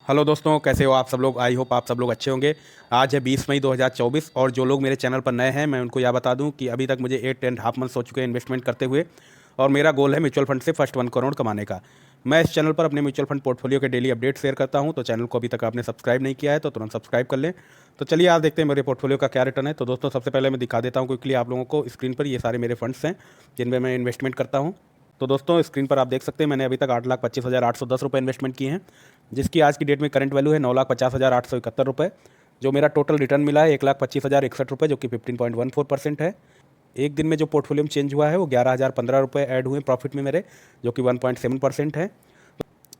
Hello दोस्तों, कैसे हो आप सब लोग। आई होप आप सब लोग अच्छे होंगे। आज है 20 मई 2024 और जो लोग मेरे चैनल पर नए हैं मैं उनको यह बता दूं कि अभी तक मुझे 8.5 मंथ्स हो चुके हैं इन्वेस्टमेंट करते हुए और मेरा गोल है म्यूचुअल फंड से फर्स्ट 1 करोड़ कमाने का। मैं इस चैनल पर अपने म्यूचुअल फंड पोर्टफोलियो के डेली अपडेट शेयर करता हूं, तो चैनल को अभी तक आपने सब्सक्राइब नहीं किया है तो तुरंत सब्सक्राइब कर लें। तो चलिए आज देखते हैं मेरे पोर्टफोलियो का क्या रिटर्न है। तो दोस्तों सबसे पहले मैं दिखा देता हूँ क्विकली आप लोगों को स्क्रीन पर ये सारे मेरे फंड्स हैं जिनमें मैं इन्वेस्टमेंट करता हूँ। तो दोस्तों स्क्रीन पर आप देख सकते हैं मैंने अभी तक 8,25,810 रुपये इन्वेस्टमेंट किए हैं, जिसकी आज की डेट में करंट वैल्यू है 9,50,871 रुपये। जो मेरा टोटल रिटर्न मिला है 1,25,061 रुपये, जो कि 15.14% है। एक दिन में जो पोर्टफोलियो में चेंज हुआ है वो 11,015 रुपये ऐड हुए प्रॉफिट में मेरे, जो कि 1.7% है।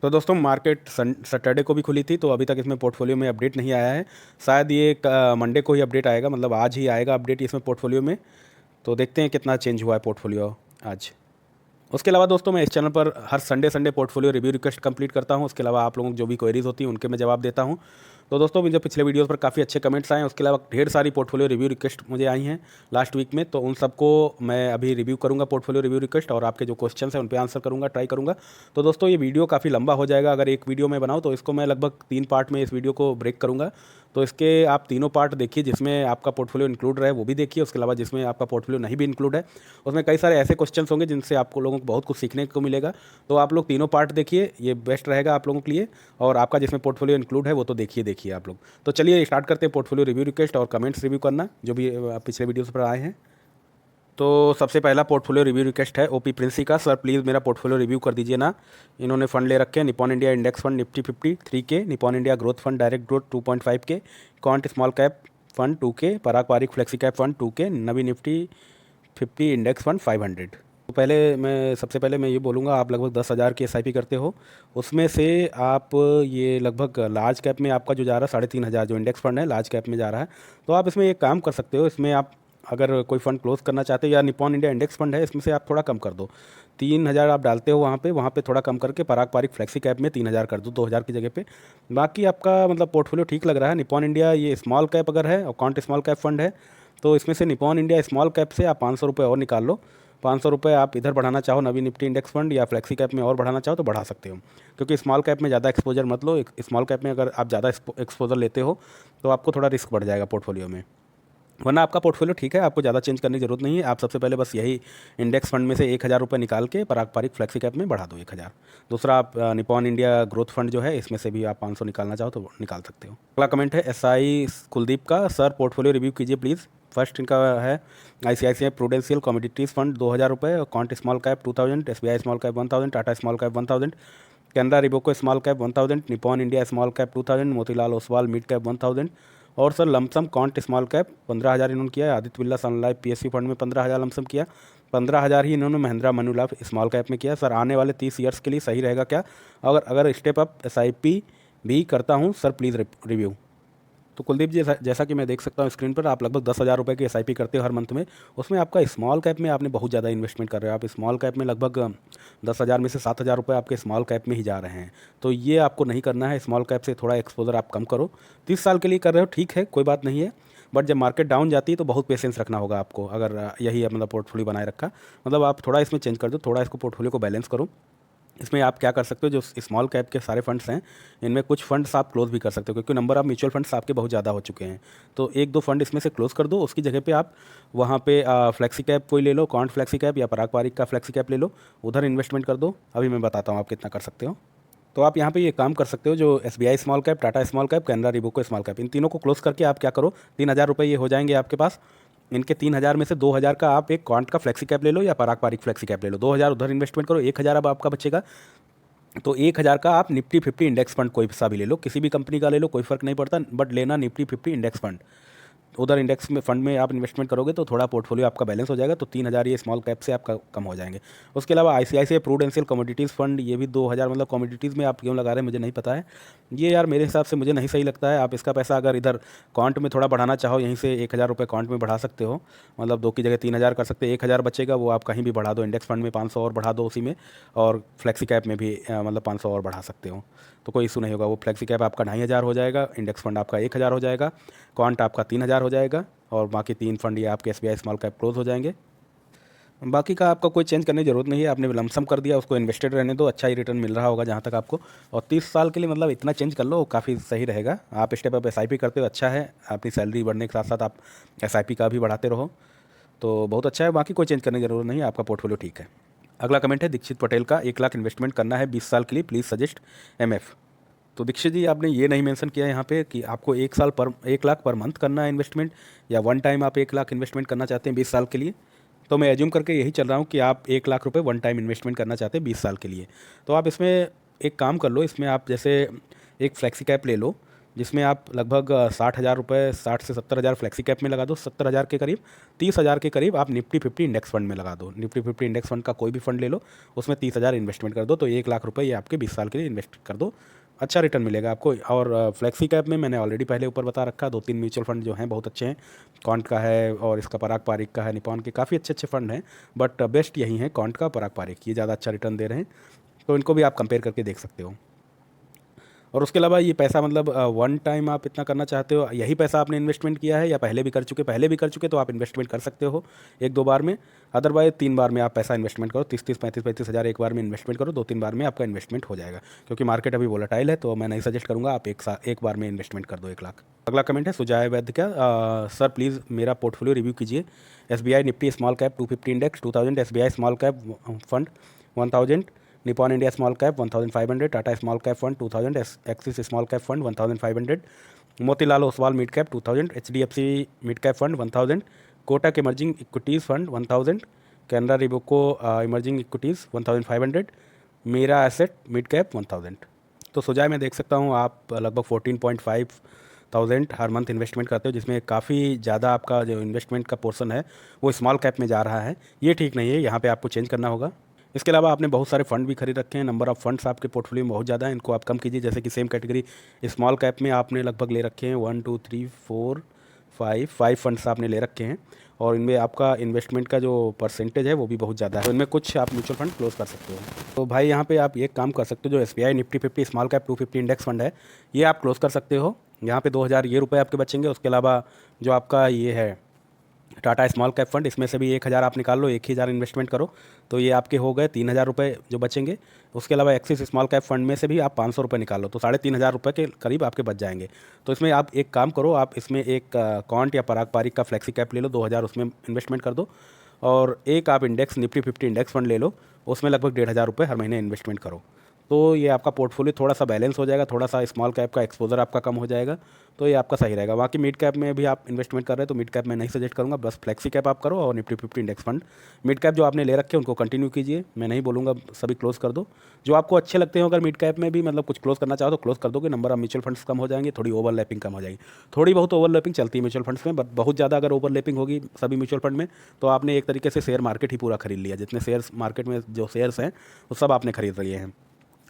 तो दोस्तों मार्केट सैटरडे को भी खुली थी, तो अभी तक इसमें पोर्टफोलियो में अपडेट नहीं आया है। शायद ये मंडे को ही अपडेट आएगा, मतलब आज ही आएगा अपडेट इसमें पोर्टफोलियो में। तो देखते हैं कितना चेंज हुआ है पोर्टफोलियो आज। उसके अलावा दोस्तों मैं इस चैनल पर हर Sunday portfolio review request complete करता हूं। उसके अलावा आप लोगों को जो भी क्वेरीज होती हैं उनके मैं जवाब देता हूं। तो दोस्तों मुझे पिछले वीडियोस पर काफ़ी अच्छे कमेंट्स आए हैं। उसके अलावा ढेर सारी पोर्टफोलियो रिव्यू रिक्वेस्ट मुझे आई हैं लास्ट वीक में, तो उन सबको मैं अभी रिव्यू करूंगा पोर्टफोलियो रिव्यू रिक्वेस्ट, और आपके जो क्वेश्चंस हैं उन पर आंसर करूंगा, ट्राई करूंगा। तो दोस्तों ये वीडियो काफ़ी लंबा हो जाएगा, अगर एक वीडियो में बनाऊँ तो इसको मैं लगभग 3 पार्ट में इस वीडियो को ब्रेक करूँगा। तो इसके आप तीनों पार्ट देखिए, जिसमें आपका पोर्टफोलियो इंक्लूड रहे वो भी देखिए। उसके अलावा जिसमें आपका पोर्टफोलियो नहीं भी इंक्लूड है उसमें कई सारे ऐसे क्वेश्चंस होंगे जिनसे आपको लोगों को बहुत कुछ सीखने को मिलेगा। तो आप लोग तीनों पार्ट देखिए, ये बेस्ट रहेगा आप लोगों के लिए। और आपका जिसमें पोर्टफोलियो इंक्लूड है वो तो देखिए आप लोग। तो चलिए स्टार्ट करते हैं पोर्टफोलियो रिव्यू रिक्वेस्ट और कमेंट्स रिव्यू करना जो भी पिछले वीडियोस पर आए हैं। तो सबसे पहला पोर्टफोलियो रिव्यू रिक्वेस्ट है ओपी प्रिंसी का। सर प्लीज़ मेरा पोर्टफोलियो रिव्यू कर दीजिए ना। इन्होंने फंड ले रखे हैं Nippon India index fund Nifty 50 3K, Nippon India growth fund direct growth 2.5K, quant small cap fund 2K, Parag Parikh flexi cap fund 2K, Navi Nifty 50 index fund 500। तो सबसे पहले मैं ये बोलूँगा, आप लगभग 10,000 की SIP करते हो, उसमें से आप ये लगभग लार्ज कैप में आपका जो जा रहा है 3,500 जो इंडेक्स फंड है लार्ज कैप में जा रहा है। तो आप इसमें एक काम कर सकते हो, इसमें आप अगर कोई फंड क्लोज करना चाहते हो या निपॉन इंडिया इंडेक्स फंड है इसमें से आप थोड़ा कम कर दो। 3,000 आप डालते हो वहाँ पे थोड़ा कम करके पराग पारिक फ्लेक्सी कैप में 3,000 कर दो 2,000 की जगह पे। बाकी आपका मतलब पोर्टफोलियो ठीक लग रहा है। निपॉन इंडिया ये स्मॉल कैप अगर है और कॉन्ट स्मॉल कैप फंड है, तो इसमें से निपॉन इंडिया स्मॉल कैप से आप 500 रुपये और निकाल लो। 500 रुपये आप इधर बढ़ाना चाहो नवी निफ्टी इंडेक्स फंड या फ्लेक्सी कैप में और बढ़ाना चाहो तो बढ़ा सकते हो, क्योंकि स्मॉल कैप में ज़्यादा एक्सपोजर मत लो। स्मॉल कैप में अगर आप ज़्यादा एक्सपोजर लेते हो तो आपको थोड़ा रिस्क बढ़ जाएगा पोर्टफोलियो में। वरना आपका पोर्टफोलियो ठीक है, आपको ज़्यादा चेंज करने की जरूरत नहीं है। आप सबसे पहले बस यही इंडेक्स फंड में से 1,000 रुपये निकाल के पराग पारिक फ्लेक्सी कैप में बढ़ा दो 1,000। दूसरा आप निपॉन इंडिया ग्रोथ फंड जो है इसमें से भी आप 500 निकालना चाहो तो निकाल सकते हो। अगला कमेंट है SI कुलदीप का। सर पोर्टफोलियो रिव्यू कीजिए प्लीज़। फर्स्ट इनका है ICICI प्रूडेंशियल कमोडिटीज़ फंड 2,000 रुपये, quant small cap 2,000, SBI small cap 1,000, Tata small cap 1,000, Canara Robeco small cap 1,000, Nippon India small cap 2,000, Motilal Oswal mid cap 1,000, और sir lump sum quant small cap 15,000 इन्होंने किया है। आदित्य बिरला सन life PSU fund में 15,000 lump sum किया। 15,000 ही इन्होंने महिंद्रा मनुलाभ स्मॉल कैप में किया। सर आने वाले 30 ईयर्स के लिए सही रहेगा क्या? अगर अगर स्टेप अप SIP भी करता हूँ सर प्लीज़ रिव्यू। तो कुलदीप जी जैसा कि मैं देख सकता हूँ स्क्रीन पर, आप लगभग 10,000 रुपये की SIP करते हो हर मंथ में। उसमें आपका स्मॉल कैप में आपने बहुत ज़्यादा इन्वेस्टमेंट कर रहे हो। आप स्मॉल कैप में लगभग 10,000 में से 7,000 रुपये आपके स्मॉल कैप में ही जा रहे हैं। तो ये आपको नहीं करना है। स्मॉल कैप से थोड़ा एक्सपोजर आप कम करो। 30 साल के लिए कर रहे हो ठीक है, कोई बात नहीं है, बट जब मार्केट डाउन जाती है तो बहुत पेशेंस रखना होगा आपको। अगर यही मतलब पोर्टफोलियो बनाए रखा, मतलब आप थोड़ा इसमें चेंज कर दो, थोड़ा इसको पोर्टफोलियो को बैलेंस करो। इसमें आप क्या कर सकते हो, जो स्मॉल कैप के सारे फंड्स हैं इनमें कुछ फंड्स आप क्लोज भी कर सकते हो, क्योंकि नंबर ऑफ म्यूचुअल फंड्स आपके बहुत ज़्यादा हो चुके हैं। तो 1-2 फंड इसमें से क्लोज कर दो, उसकी जगह पे आप वहाँ पे फ्लेक्सी कैप कोई ले लो, कॉन्ट फ्लेक्सी कैप या पराग पारिक का फ्लेक्सी कैप ले लो, उधर इन्वेस्टमेंट कर दो। अभी मैं बताता हूँ आप कितना कर सकते हो। तो आप यहाँ पे ये काम कर सकते हो, जो SBI small cap, Tata small cap, Canara Robeco small cap, इन तीनों को क्लोज करके आप क्या करो, 3,000 रुपये ये हो जाएंगे आपके पास। इनके 3,000 में से 2,000 का आप एक कॉन्ट का फ्लेक्सी कैप ले लो या पराग पारिक फ्लेक्सी कैप ले लो। 2,000 उधर इन्वेस्टमेंट करो, 1,000 अब आपका बचेगा। तो 1,000 का आप निफ्टी 50 इंडेक्स फंड कोई सा भी ले लो, किसी भी कंपनी का ले लो, कोई फ़र्क नहीं पड़ता, बट लेना निफ्टी 50 इंडेक्स फंड। उधर इंडेक्स में फंड में आप इन्वेस्टमेंट करोगे तो थोड़ा पोर्टफोलियो आपका बैलेंस हो जाएगा। तो 3,000 ये स्मॉल कैप से आपका कम हो जाएंगे। उसके अलावा ICICI प्रूडेंशियल कमोडिटीज़ फंड, ये भी 2,000, मतलब कमोडिटीज़ में आप क्यों लगा रहे हैं मुझे नहीं पता है। ये यार मेरे हिसाब से मुझे नहीं सही लगता है। आप इसका पैसा अगर इधर कॉन्ट में थोड़ा बढ़ाना चाहो, यहीं से 1,000 रुपये कॉन्ट में बढ़ा सकते हो, मतलब 2 की जगह 3,000 कर सकते हैं। 1,000 बचेगा वो आप कहीं भी बढ़ा दो, इंडेक्स फंड में 500 और बढ़ा दो उसी में, और फ्लेक्सी कैप में भी मतलब 500 और बढ़ा सकते हो, तो कोई इशू नहीं होगा। वो फ्लेक्सी कैप आपका 2,500 हो जाएगा, इंडेक्स फंड आपका 1,000 हो जाएगा, कॉन्ट आपका 3,000 हो जाएगा, और बाकी 3 फंड ये आपके SBI स्मॉल कैप क्लोज हो जाएंगे। बाकी का आपका कोई चेंज करने की ज़रूरत नहीं है, आपने लमसम कर दिया, उसको इन्वेस्टेड रहने दो, अच्छा ही रिटर्न मिल रहा होगा जहाँ तक आपको। और 30 साल के लिए मतलब इतना चेंज कर लो, काफ़ी सही रहेगा। आप स्टेप अप एसआईपी करते हो, अच्छा है, अपनी सैलरी बढ़ने के साथ साथ आप एसआईपी का भी बढ़ाते रहो, तो बहुत अच्छा है। बाकी कोई चेंज करने की ज़रूरत नहीं है, आपका पोर्टफोलियो ठीक है। अगला कमेंट है दीक्षित पटेल का, 1 लाख इन्वेस्टमेंट करना है 20 साल के लिए, प्लीज़ सजेस्ट एमएफ। तो दीक्षित जी, आपने ये नहीं मेंशन किया यहाँ पे कि आपको 1 लाख पर मंथ करना है इन्वेस्टमेंट, या वन टाइम आप 1 लाख इन्वेस्टमेंट करना चाहते हैं 20 साल के लिए। तो मैं एज्यूम करके यही चल रहा हूँ कि आप 1 लाख रुपए वन टाइम इन्वेस्टमेंट करना चाहते हैं 20 साल के लिए। तो आप इसमें एक काम कर लो, इसमें आप जैसे एक फ्लेक्सी कैप ले लो, जिसमें आप लगभग 60,000 रुपये, 60 से 70 हज़ार फ्लेक्सी कैप में लगा दो, 70 हज़ार के करीब, 30 हज़ार के करीब आप निफ्टी 50 इंडेक्स फंड में लगा दो। निफ्टी 50 इंडेक्स फंड का कोई भी फंड ले लो, उसमें 30 हज़ार इन्वेस्टमेंट कर दो, तो 1 लाख रुपये ये आपके 20 साल के लिए इन्वेस्ट कर दो, अच्छा रिटर्न मिलेगा आपको। और फ्लेक्सी कैप में मैंने ऑलरेडी पहले ऊपर बता रखा, 2-3 म्यूचुअल फंड जो हैं बहुत अच्छे हैं, कॉन्ट का है और इसका पराग पारिक का है, निपॉन के काफ़ी अच्छे अच्छे फंड हैं, बट बेस्ट यही है कॉन्ट का, पराग पारिक, ये ज़्यादा अच्छा रिटर्न दे रहे हैं, तो इनको भी आप कंपेयर करके देख सकते हो। और उसके अलावा ये पैसा मतलब वन टाइम आप इतना करना चाहते हो, यही पैसा आपने इन्वेस्टमेंट किया है या पहले भी कर चुके तो आप इन्वेस्टमेंट कर सकते हो 1-2 बार में, अदरवाइज 3 बार में आप पैसा इन्वेस्टमेंट करो, 30-30, 35-35 हज़ार एक बार में इन्वेस्टमेंट करो, 2-3 बार में आपका इन्वेस्टमेंट हो जाएगा, क्योंकि मार्केट अभी वोलेटाइल है, तो मैं नहीं सजेस्ट करूँगा आप एक बार में इन्वेस्टमेंट कर दो 1 लाख। अगला कमेंट है सुजाय वैद्य का, सर प्लीज़ मेरा पोर्टफोलियो रिव्यू कीजिए। SBI Nifty small cap 250 index 2000, SBI small cap fund 1000, Nippon India small cap 1500, Tata small cap fund 2000, axis small cap fund 1500, Motilal Oswal mid cap 2000, HDFC mid cap fund 1000, Kotak emerging equities fund 1000, Canara Robeco emerging equities 1500, मेरा asset mid cap 1000। तो सुजाय मैं देख सकता हूँ आप लगभग 14,500 हर month investment करते हो, जिसमें काफ़ी ज़्यादा आपका जो इन्वेस्टमेंट का पोर्शन है वो स्मॉल कैप में जा रहा है, ये ठीक नहीं है, यहाँ पे आपको चेंज करना होगा। इसके अलावा आपने बहुत सारे फंड भी खरीद रखे हैं, नंबर ऑफ़ फंड्स आपके पोर्टफोलियो में बहुत ज़्यादा है, इनको आप कम कीजिए। जैसे कि सेम कैटेगरी स्मॉल कैप में आपने लगभग ले रखे हैं 1 2 3 4 5 फंड्स आपने ले रखे हैं, और इनमें आपका इन्वेस्टमेंट का जो परसेंटेज है वो भी बहुत ज़्यादा है, तो इनमें कुछ आप म्यूचुअल फंड क्लोज कर सकते हो। तो भाई यहाँ पे आप एक काम कर सकते हो, जो SBI Nifty 50 small cap 250 index fund है, ये आप क्लोज कर सकते हो। यहाँ पे 2,000 ये रुपये आपके बचेंगे। उसके अलावा जो आपका ये है टाटा स्मॉल कैप फंड, इसमें से भी 1,000 आप निकाल लो, 1,000 इन्वेस्टमेंट करो, तो ये आपके हो गए 3,000 रुपये जो बचेंगे। उसके अलावा एक्सिस स्मॉल कैप फंड में से भी आप 500 रुपये निकाल लो, तो 3,500 रुपये के करीब आपके बच जाएंगे। तो इसमें आप एक काम करो, आप इसमें एक कॉन्ट या पराग पारिक का फ्लेक्सी कैप ले लो, 2,000 उसमें इन्वेस्टमेंट कर दो, और एक आप इंडेक्स निफ्टी 50 इंडेक्स फंड ले लो, उसमें लगभग 1,500 रुपये हर महीने इन्वेस्टमेंट करो। तो ये आपका पोर्टफोलियो थोड़ा सा बैलेंस हो जाएगा, थोड़ा सा स्मॉल कैप का एक्सपोजर आपका कम हो जाएगा, तो ये आपका सही रहेगा। बाकी मिड कैप में भी आप इन्वेस्टमेंट कर रहे हैं तो मिड कैप में नहीं सजेस्ट करूँगा, बस फ्लेक्सी कैप आप करो और Nifty 50 index fund. Mid cap जो आपने ले रखे हैं उनको कंटिन्यू कीजिए, मैं नहीं बोलूँगा सभी क्लोज कर दो, जो आपको अच्छे लगते हो। अगर मिड कैप में भी मतलब कुछ क्लोज करना चाहो तो क्लोज कर दोगे, नंबर ऑफ म्यूचुअल फंड्स कम हो जाएंगे, थोड़ी ओवरलैपिंग कम हो जाएगी। थोड़ी बहुत ओवरलैपिंग चलती है म्यूचुअल फंड्स में, बट बहुत ज़्यादा अगर ओवरलैपिंग होगी सभी म्यूचुअल फंड में तो आपने एक तरीके से शेयर मार्केट ही पूरा खरीद लिया, जितने शेयर्स मार्केट में जो शेयर्स हैं वो सब आपने खरीद लिए हैं,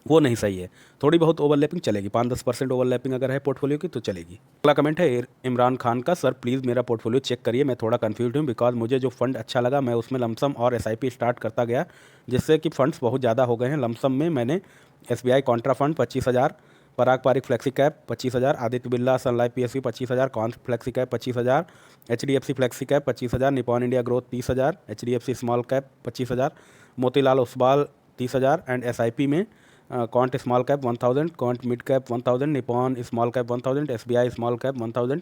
वो नहीं सही है। थोड़ी बहुत ओवरलैपिंग चलेगी, 5-10% ओवरलैपिंग अगर है पोर्टफोलियो की तो चलेगी। अगला कमेंट है इमरान खान का, सर प्लीज़ मेरा पोर्टफोलियो चेक करिए, मैं थोड़ा कंफ्यूज हूँ, बिकॉज मुझे जो फंड अच्छा लगा मैं उसमें लमसम और SIP स्टार्ट करता गया, जिससे कि फंड्स बहुत ज़्यादा हो गए हैं। लमसम में मैंने SBI contra fund 25,000, Parag Parikh flexi cap 25,000, Aditya Birla सन लाइफ PSU 25,000, कॉन्स flexi cap 25,000, HDFC flexi cap 25,000, Nippon India growth 30,000, HDFC small cap 25,000, Motilal Oswal 30,000, and SIP में Quant small cap 1000, Quant mid cap 1000, Nippon small cap 1000, SBI small cap 1000,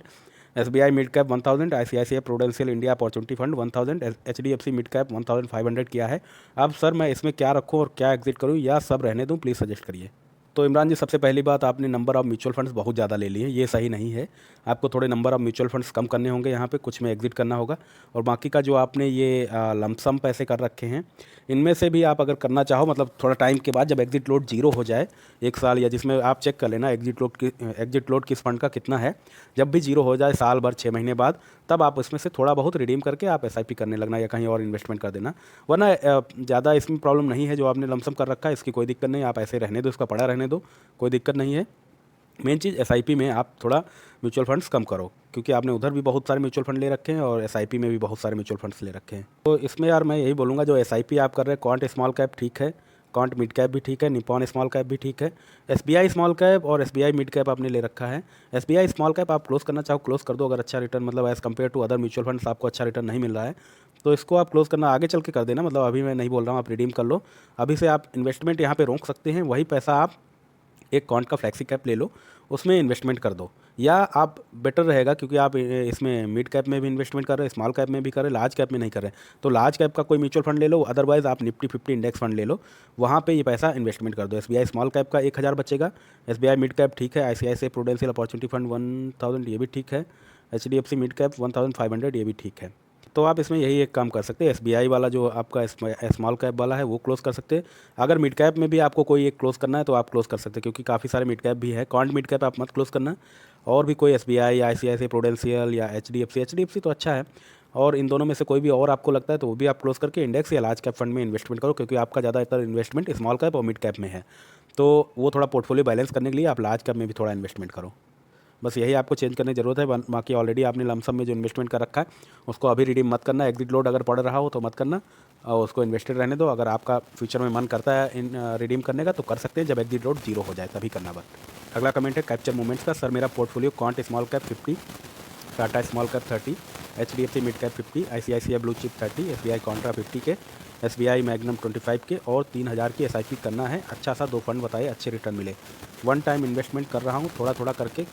SBI mid cap 1000, ICICI Prudential India opportunity fund 1000, HDFC mid cap 1500 किया है। अब sir मैं इसमें क्या रखूँ और क्या एग्जिट करूँ या सब रहने दूँ, प्लीज़ सजेस्ट करिए। तो इमरान जी, सबसे पहली बात, आपने नंबर ऑफ़ म्यूचुअल फंड्स बहुत ज़्यादा ले लिए, ये सही नहीं है। आपको थोड़े नंबर ऑफ़ म्यूचुअल फंड्स कम करने होंगे, यहाँ पे कुछ में एग्जिट करना होगा। और बाकी का जो आपने ये लमसम पैसे कर रखे हैं, इनमें से भी आप अगर करना चाहो, मतलब थोड़ा टाइम के बाद जब एग्जिट लोड जीरो हो जाए, 1 साल या जिसमें आप चेक कर लेना एग्जिट लोड किस फंड का कितना है, जब भी जीरो हो जाए साल भर 6 महीने बाद, तब आप उसमें से थोड़ा बहुत रिडीम करके आप SIP करने लगना या कहीं और इन्वेस्टमेंट कर देना। वरना ज़्यादा इसमें प्रॉब्लम नहीं है, जो आपने लमसम कर रखा है इसकी कोई दिक्कत नहीं, आप ऐसे रहने दो, इसका पड़ा रहने दो, कोई दिक्कत नहीं है। मेन चीज़ SIP में आप थोड़ा म्यूचुअल फंड्स कम करो, क्योंकि आपने उधर भी बहुत सारे म्यूचुअल फंड ले रखे हैं और SIP में भी बहुत सारे म्यूचुअल फंड्स ले रखे हैं। तो इसमें यार मैं यही बोलूँगा, जो SIP आप कर रहे हैं, कॉन्ट स्मॉल कैप ठीक है, कॉन्ट मिड कैप भी ठीक है, निपॉन स्मॉल कैप भी ठीक है, एसबीआई स्मॉल कैप और एसबीआई मिड कैप आपने ले रखा है। एसबीआई स्मॉल कैप आप क्लोज करना चाहो क्लोज कर दो, अगर अच्छा रिटर्न मतलब as compare to other mutual funds आपको अच्छा रिटर्न नहीं मिल रहा है तो इसको आप क्लोज करना आगे चल के कर देना, मतलब अभी मैं नहीं बोल रहा हूँ, आप रिडीम कर लो। अभी से आप इन्वेस्टमेंट यहाँ पे रोक सकते हैं, वही पैसा आप एक कॉन्ट का फ्लेक्सी कैप ले लो, उसमें इन्वेस्टमेंट कर दो, या आप बेटर रहेगा क्योंकि आप इसमें मिड कैप में भी इन्वेस्टमेंट कर रहे हैं, स्मॉल कैप में भी कर रहे हैं, लार्ज कैप में नहीं कर रहे हैं, तो लार्ज कैप का कोई म्यूचुअल फंड ले लो, अदरवाइज आप निफ्टी 50 इंडेक्स फंड ले लो, वहाँ पे ये पैसा इन्वेस्टमेंट कर दो। एसबीआई स्मॉल कैप का 1000 बचेगा, एसबीआई मिड कैप ठीक है, आईसीआईसीआई प्रूडेंशियल अपॉर्चुनिटी फंड 1000 ये भी ठीक है, एचडीएफसी मिड कैप 1500 ये भी ठीक है। तो आप इसमें यही एक काम कर सकते हैं, एसबीआई वाला जो आपका स्मॉल कैप वाला है वो क्लोज कर सकते हैं। अगर मिड कैप में भी आपको कोई एक क्लोज करना है तो आप क्लोज कर सकते हैं, क्योंकि काफ़ी सारे मिड कैप भी है। कॉन्ट मिड कैप आप मत क्लोज करना, और भी कोई एसबीआई या आईसीआईसीआई प्रूडेंशियल या एचडीएफसी तो अच्छा है, और इन दोनों में से कोई भी और आपको लगता है तो वो भी आप क्लोज करके इंडेक्स या लार्ज कैप फंड में इन्वेस्टमेंट करो, क्योंकि आपका ज़्यादातर इन्वेस्टमेंट स्मॉल कैप और मिड कैप में है, तो वो थोड़ा पोर्टफोलियो बैलेंस करने के लिए आप लार्ज कैप में भी थोड़ा इन्वेस्टमेंट करो। बस यही आपको चेंज करने की ज़रूरत है। बाकी ऑलरेडी आपने लमसम में जो इन्वेस्टमेंट कर रखा है उसको अभी रिडीम मत करना, एग्जिट लोड अगर पड़ रहा हो तो मत करना, और उसको इन्वेस्टेड रहने दो। अगर आपका फ्यूचर में मन करता है इन रिडीम करने का तो कर सकते हैं, जब एग्जिट लोड 0 हो जाए तभी करना। बस अगला कमेंट है कैप्चर मूवमेंट्स का। सर मेरा portfolio can't small cap 50, Tata small cap 30, HDFC mid cap 50, ICICI blue chip 30, SBI Contra 50 के, एसबीआई मैग्नम 25 के और 3000 की एसआईपी करना है। अच्छा सा 2 फंड बताइए अच्छे रिटर्न मिले। वन टाइम इन्वेस्टमेंट कर रहा हूँ थोड़ा थोड़ा करके,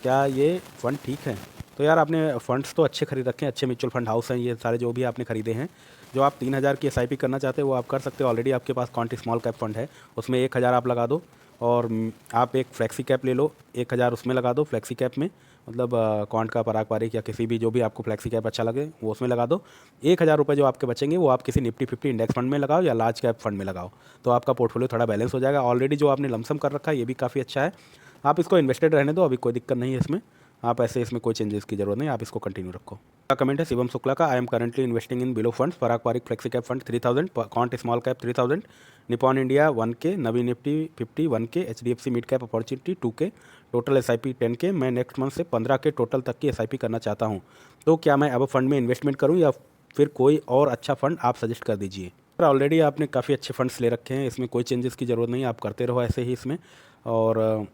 क्या ये फ़ंड ठीक है? तो यार आपने फ़ंड्स तो अच्छे खरीद रखे हैं, अच्छे म्यूचुअल फंड हाउस हैं ये सारे जो भी आपने खरीदे हैं। जो आप 3000 की एसआईपी करना चाहते हैं वो आप कर सकते हो, ऑलरेडी आपके पास कॉन्ट स्मॉल कैप फंड है, उसमें 1000 आप लगा दो, और आप एक फ्लेक्सी कैप ले लो, 1000 उसमें लगा दो फ्लेक्सी कैप में, मतलब कॉन्ट का पराग पारिक या किसी भी जो भी आपको फ्लेक्सी कैप अच्छा लगे वो उसमें लगा दो। 1000 रुपये जो आपके बचेंगे वो आप किसी निफ्टी 50 इंडेक्स फंड में लगाओ या लार्ज कैप फंड में लगाओ, तो आपका पोर्टफोलियो थोड़ा बैलेंस हो जाएगा। ऑलरेडी जो आपने लमसम कर रखा है ये भी काफ़ी अच्छा है, आप इसको इन्वेस्टेड रहने दो, अभी कोई दिक्कत नहीं है इसमें, आप ऐसे इसमें कोई चेंजेस की जरूरत नहीं, आप इसको कंटिन्यू रखो। कमेंट है शिवम शुक्ला का, I am currently investing in below funds, Parag Parikh flexi cap fund 3000, Quant small cap 3000, Nippon India 1K, Navi Nifty 50 1K, HDFC mid cap opportunity 2K, total SIP 10K। मैं नेक्स्ट मंथ से 15K टोटल तक की SIP करना चाहता हूँ, तो क्या मैं अब फंड में इन्वेस्टमेंट करूँ या फिर कोई और अच्छा फंड आप सजेस्ट कर दीजिए। ऑलरेडी आपने काफ़ी अच्छे फंड्स ले रखे हैं, इसमें कोई चेंजेस की ज़रूरत नहीं, आप करते रहो ऐसे ही इसमें। और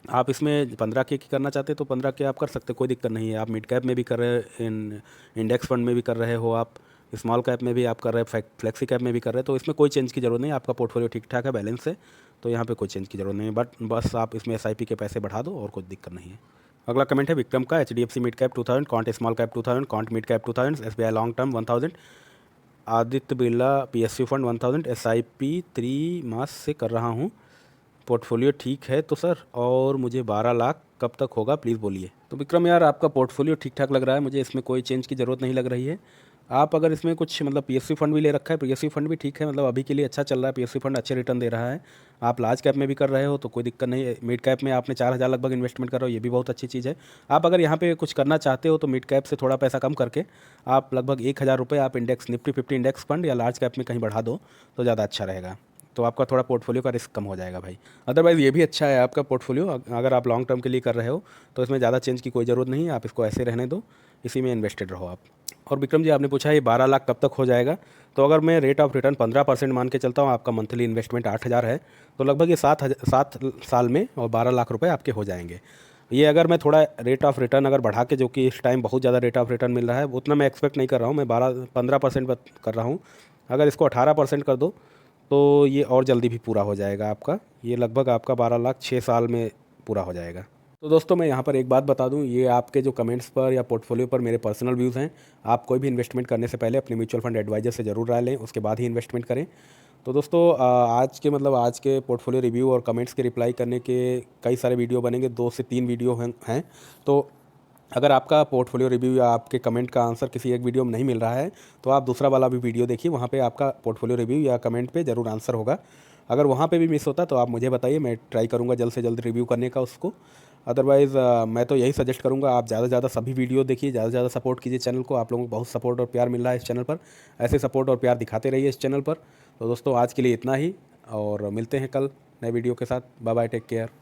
आप इसमें 15K की करना चाहते हैं तो 15K आप कर सकते हैं, कोई दिक्कत नहीं है। आप मिड कैप में भी कर रहे हैं, इंडेक्स फंड में भी कर रहे हो, आप स्मॉल कैप में भी आप कर रहे हैं, फ्लेक्सी कैप में भी कर रहे हैं, तो इसमें कोई चेंज की ज़रूरत नहीं, आपका पोर्टफोलियो ठीक ठाक है, बैलेंस है, तो यहाँ पे कोई चेंज की ज़रूरत नहीं है। बट बस आप इसमें एसआईपी के पैसे बढ़ा दो और कोई दिक्कत नहीं है। अगला कमेंट है विक्रम का, HDFC mid cap 2000, can't small cap 2000, can't mid cap 2000, SBI long term 1000, Aditya Birla PSU fund 1000, SIP 3 मास से कर रहा हूँ, पोर्टफोलियो ठीक है तो सर, और मुझे 12 लाख कब तक होगा प्लीज़ बोलिए। तो विक्रम यार आपका पोर्टफोलियो ठीक ठाक लग रहा है, मुझे इसमें कोई चेंज की ज़रूरत नहीं लग रही है। आप अगर इसमें कुछ मतलब पीएसयू फंड भी ले रखा है, पीएसयू फंड भी ठीक है, मतलब अभी के लिए अच्छा चल रहा है, पीएसयू फंड अच्छे रिटर्न दे रहा है। आप लार्ज कैप में भी कर रहे हो तो कोई दिक्कत नहीं है, मिड कैप में आपने 4000 लगभग इन्वेस्टमेंट कर रहे हो, ये भी बहुत अच्छी चीज़ है। आप अगर यहाँ पे कुछ करना चाहते हो तो मिड कैप से थोड़ा पैसा कम करके आप लगभग 1000 रुपये आप इंडेक्स निफ्टी 50 इंडेक्स फंड या लार्ज कैप में कहीं बढ़ा दो तो ज़्यादा अच्छा रहेगा, तो आपका थोड़ा पोर्टफोलियो का रिस्क कम हो जाएगा भाई। अदरवाइज़ ये भी अच्छा है आपका पोर्टफोलियो, अगर आप लॉन्ग टर्म के लिए कर रहे हो तो इसमें ज़्यादा चेंज की कोई ज़रूरत नहीं है, आप इसको ऐसे रहने दो, इसी में इन्वेस्टेड रहो आप। और विक्रम जी आपने पूछा ये 12 लाख कब तक हो जाएगा, तो अगर मैं रेट ऑफ रिटर्न 15% मान के चलता हूँ, आपका मंथली इन्वेस्टमेंट 8000 है, तो लगभग ये 7 साल में और 12 लाख रुपये आपके हो जाएंगे। ये अगर मैं थोड़ा रेट ऑफ रिटर्न अगर बढ़ा के, जो कि इस टाइम बहुत ज़्यादा रेट ऑफ रिटर्न मिल रहा है, उतना मैं एक्सपेक्ट नहीं कर रहा हूँ, मैं 15% कर रहा हूँ, अगर इसको 18% कर दो तो ये और जल्दी भी पूरा हो जाएगा आपका, ये लगभग आपका 12 लाख 6 साल में पूरा हो जाएगा। तो दोस्तों मैं यहाँ पर एक बात बता दूँ, ये आपके जो कमेंट्स पर या पोर्टफोलियो पर मेरे पर्सनल व्यूज़ हैं, आप कोई भी इन्वेस्टमेंट करने से पहले अपने म्यूचुअल फंड एडवाइजर से ज़रूर राय लें, उसके बाद ही इन्वेस्टमेंट करें। तो दोस्तों आज के पोर्टफोलियो रिव्यू और कमेंट्स के रिप्लाई करने के कई सारे वीडियो बनेंगे, 2 से 3 वीडियो हैं। तो अगर आपका पोर्टफोलियो रिव्यू या आपके कमेंट का आंसर किसी एक वीडियो में नहीं मिल रहा है तो आप दूसरा वाला भी वीडियो देखिए, वहाँ पे आपका पोर्टफोलियो रिव्यू या कमेंट पे ज़रूर आंसर होगा। अगर वहाँ पे भी मिस होता तो आप मुझे बताइए, मैं ट्राई करूँगा जल्द से जल्द रिव्यू करने का उसको। अदरवाइज़ मैं तो यही सजेस्ट करूँगा, आप ज़्यादा से ज़्यादा सभी वीडियो देखिए, ज़्यादा से ज़्यादा सपोर्ट कीजिए चैनल को, आप लोगों को बहुत सपोर्ट और प्यार मिल रहा है इस चैनल पर, ऐसे सपोर्ट और प्यार दिखाते रहिए इस चैनल पर। तो दोस्तों आज के लिए इतना ही, और मिलते हैं कल नए वीडियो के साथ। Bye bye, take care.